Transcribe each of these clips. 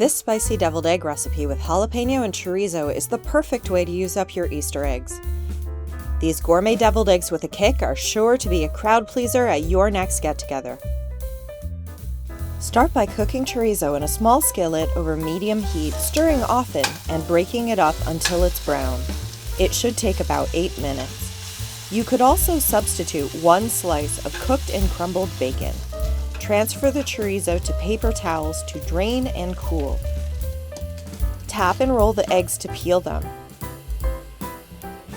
This spicy deviled egg recipe with jalapeno and chorizo is the perfect way to use up your Easter eggs. These gourmet deviled eggs with a kick are sure to be a crowd pleaser at your next get-together. Start by cooking chorizo in a small skillet over medium heat, stirring often and breaking it up until it's brown. It should take about 8 minutes. You could also substitute 1 slice of cooked and crumbled bacon. Transfer the chorizo to paper towels to drain and cool. Tap and roll the eggs to peel them.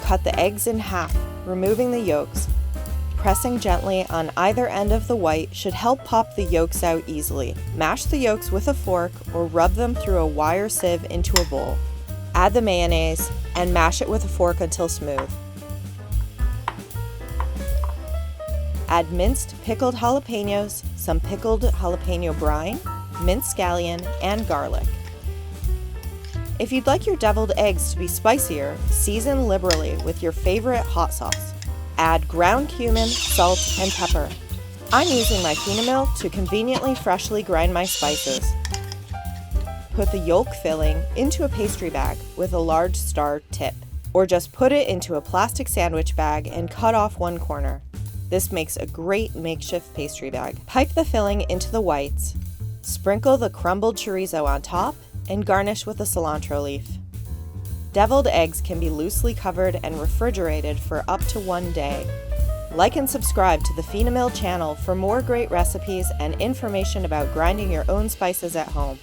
Cut the eggs in half, removing the yolks. Pressing gently on either end of the white should help pop the yolks out easily. Mash the yolks with a fork or rub them through a wire sieve into a bowl. Add the mayonnaise and mash it with a fork until smooth. Add minced pickled jalapeños, some pickled jalapeno brine, minced scallion, and garlic. If you'd like your deviled eggs to be spicier, season liberally with your favorite hot sauce. Add ground cumin, salt, and pepper. I'm using my FinaMill to conveniently freshly grind my spices. Put the yolk filling into a pastry bag with a large star tip, or just put it into a plastic sandwich bag and cut off one corner. This makes a great makeshift pastry bag. Pipe the filling into the whites, sprinkle the crumbled chorizo on top, and garnish with a cilantro leaf. Deviled eggs can be loosely covered and refrigerated for up to 1 day. Like and subscribe to the FinaMill channel for more great recipes and information about grinding your own spices at home.